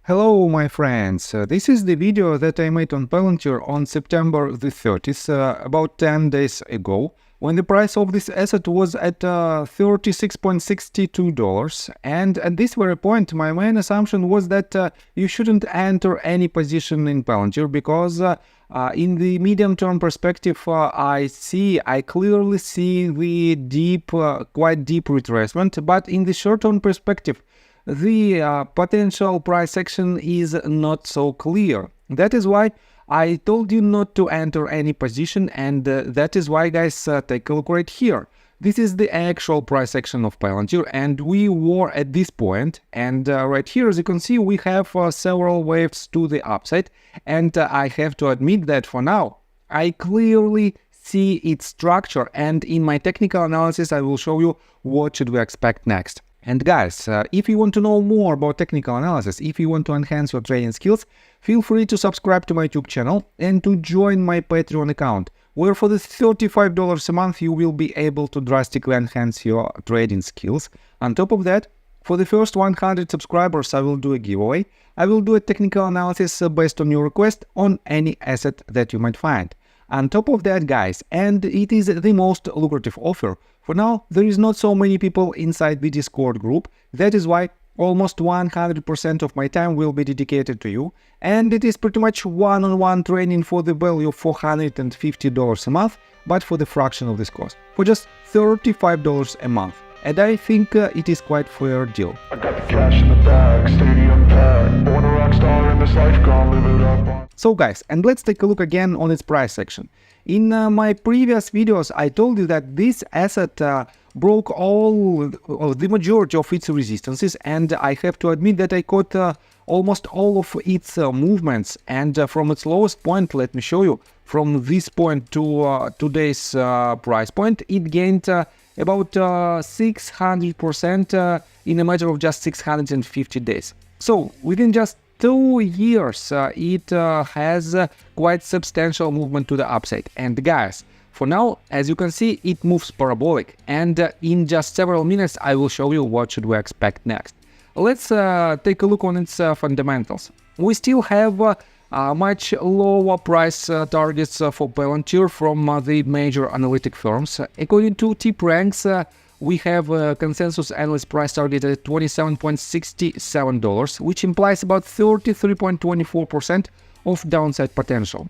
Hello my friends, this is the video that I made on Palantir on September the 30th, about 10 days ago, when the price of this asset was at $36.62, and at this very point my main assumption was that you shouldn't enter any position in Palantir because in the medium-term perspective I clearly see the quite deep retracement, but in the short-term perspective the potential price action is not so clear. That is why I told you not to enter any position, and that is why, guys, take a look right here. This is the actual price action of Palantir, and we were at this point, and right here, as you can see, we have several waves to the upside, and I have to admit that for now, I clearly see its structure, and in my technical analysis, I will show you what should we expect next. And guys, if you want to know more about technical analysis, if you want to enhance your trading skills, feel free to subscribe to my YouTube channel and to join my Patreon account, where for the $35 a month you will be able to drastically enhance your trading skills. On top of that, for the first 100 subscribers I will do a giveaway. I will do a technical analysis based on your request on any asset that you might find. On top of that, guys, and it is the most lucrative offer, for now there is not so many people inside the Discord group. That is why almost 100% of my time will be dedicated to you, and it is pretty much one-on-one training for the value of $450 a month, but for the fraction of this cost, for just $35 a month. And I think it is quite fair deal. I got the cash in the bag, stadium packed, born a rock star in this life, gonna live it up. So guys, and let's take a look again on its price action. In my previous videos, I told you that this asset broke the majority of its resistances, and I have to admit that I caught almost all of its movements, and from its lowest point, let me show you, from this point to today's price point, it gained about 600% in a matter of just 650 days. So within just 2 years, it has quite substantial movement to the upside. And guys, for now, as you can see, it moves parabolic. And in just several minutes, I will show you what should we expect next. Let's take a look on its fundamentals. We still have much lower price targets for Palantir from the major analytic firms. According to TipRanks, we have a consensus analyst price target at $27.67, which implies about 33.24% of downside potential.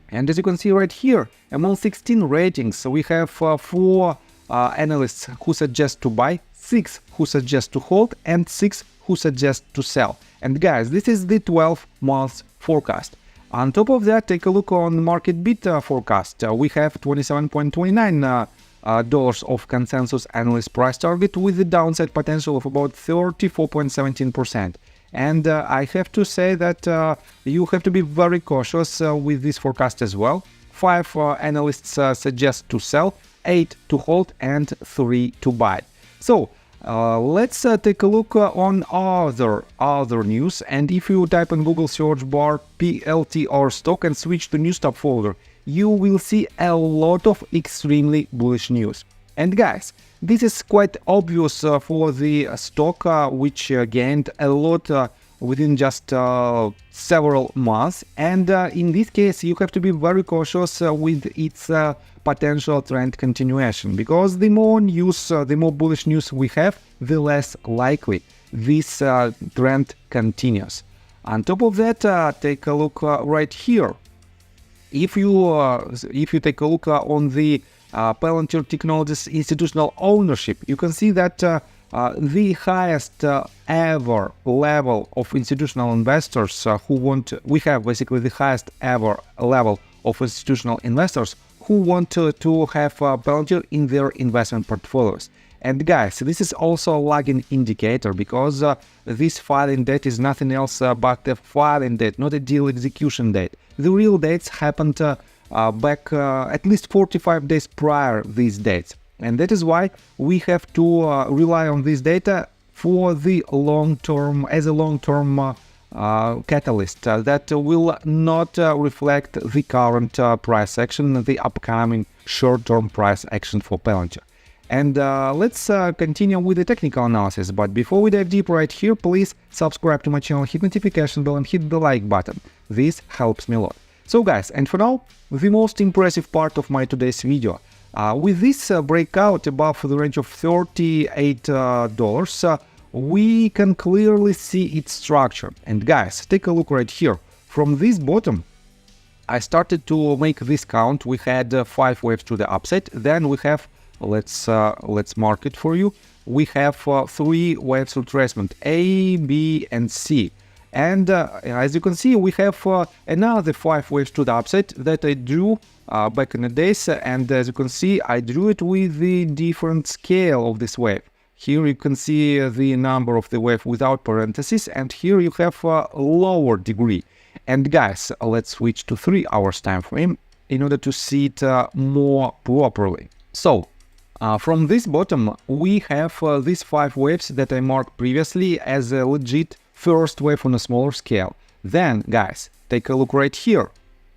And as you can see right here, among 16 ratings, we have 4 analysts who suggest to buy, 6 who suggest to hold, and 6 who suggest to sell. And guys, this is the 12 months forecast. On top of that, take a look on market beta forecast. We have $27.29 of consensus analyst price target with the downside potential of about 34.17%. And I have to say that you have to be very cautious with this forecast as well. 5 analysts suggest to sell, 8 to hold, and 3 to buy. So let's take a look on other news, and if you type in Google search bar PLTR stock and switch to news tab folder, you will see a lot of extremely bullish news. And guys, this is quite obvious for the stock which gained a lot within just several months, and in this case you have to be very cautious with its potential trend continuation, because the more news, the more bullish news we have, the less likely this trend continues. On top of that, take a look right here. If you take a look on the Palantir Technologies institutional ownership, you can see that the highest ever level of institutional investors we have basically the highest ever level of institutional investors who want to have Palantir in their investment portfolios. And guys, this is also a lagging indicator, because this filing date is nothing else but a filing date, not a deal execution date. The real dates happened back at least 45 days prior these dates. And that is why we have to rely on this data for the long-term, as a long-term catalyst that will not reflect the current price action, the upcoming short-term price action for Palantir. And let's continue with the technical analysis. But before we dive deep right here, please subscribe to my channel, hit notification bell and hit the like button. This helps me a lot. So guys, and for now, the most impressive part of my today's video. With this breakout above the range of $38, we can clearly see its structure. And guys, take a look right here. From this bottom, I started to make this count. We had 5 waves to the upside. Then we have, let's mark it for you. We have 3 waves retracement, A, B, and C. And as you can see, we have another 5 waves to the upside that I drew back in the days. And as you can see, I drew it with the different scale of this wave. Here you can see the number of the wave without parentheses, and here you have a lower degree. And guys, let's switch to 3 hours time frame in order to see it more properly. So, from this bottom, we have these 5 waves that I marked previously as a legit first wave on a smaller scale. Then, guys, take a look right here.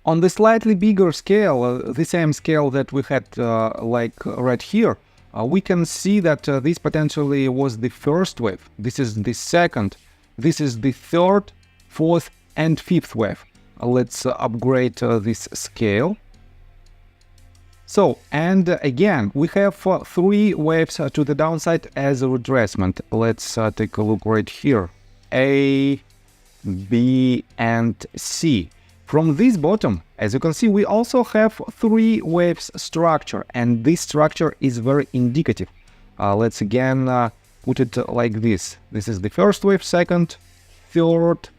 On the slightly bigger scale, the same scale that we had like right here, we can see that this potentially was the first wave. This is the second. This is the third, fourth, and fifth wave. Let's upgrade this scale. So, and again, we have 3 waves to the downside as a retracement. Let's take a look right here. A, B, and C. From this bottom, as you can see, we also have 3 waves structure, and this structure is very indicative. Let's again put it like this. This is the first wave, second, third,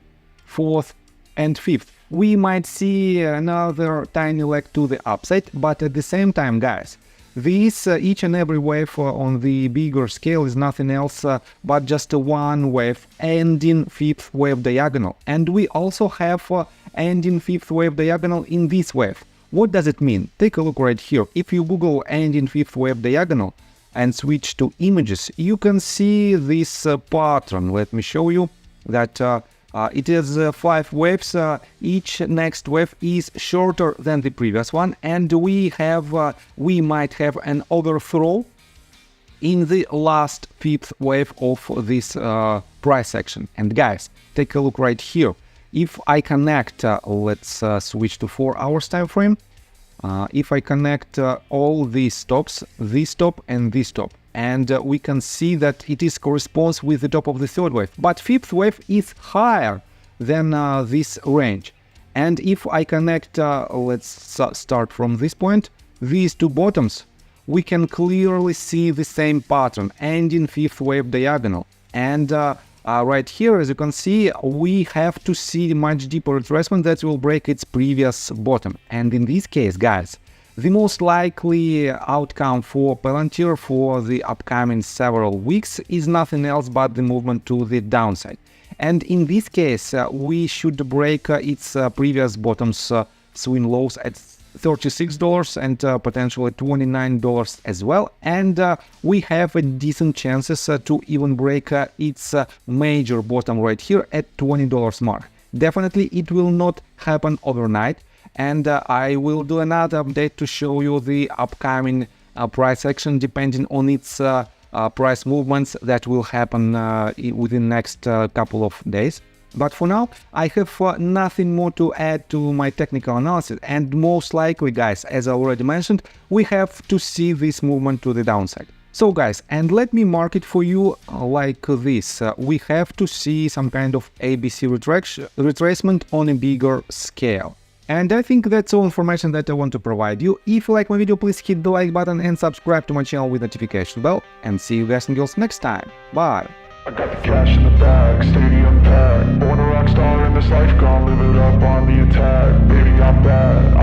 fourth, and fifth. We might see another tiny leg to the upside, but at the same time, guys, this each and every wave on the bigger scale is nothing else but just one wave ending fifth wave diagonal. And we also have ending fifth wave diagonal in this wave. What does it mean? Take a look right here. If you Google ending fifth wave diagonal and switch to images, you can see this pattern. Let me show you that it is 5 waves. Each next wave is shorter than the previous one, and we might have an overthrow in the last fifth wave of this price action. And guys, take a look right here. If I connect, let's switch to 4 hours time frame. If I connect all these stops, this stop and this stop, and we can see that it is corresponds with the top of the third wave. But fifth wave is higher than this range. And if I connect, let's start from this point, these 2 bottoms, we can clearly see the same pattern, ending fifth wave diagonal. And right here, as you can see, we have to see much deeper retracement that will break its previous bottom. And in this case, guys, the most likely outcome for Palantir for the upcoming several weeks is nothing else but the movement to the downside. And in this case, we should break its previous bottoms swing lows at $36 and potentially $29 as well. And we have a decent chances to even break its major bottom right here at $20 mark. Definitely it will not happen overnight. And I will do another update to show you the upcoming price action depending on its price movements that will happen within next couple of days. But for now, I have nothing more to add to my technical analysis, and most likely, guys, as I already mentioned, we have to see this movement to the downside. So guys, and let me mark it for you like this. We have to see some kind of ABC retracement on a bigger scale. And I think that's all information that I want to provide you. If you like my video, please hit the like button and subscribe to my channel with notification bell. And see you guys and girls next time. Bye! I got the cash in the bag, stadium packed. Born a rock star in this life, gone live it up on the attack. Baby, I'm bad.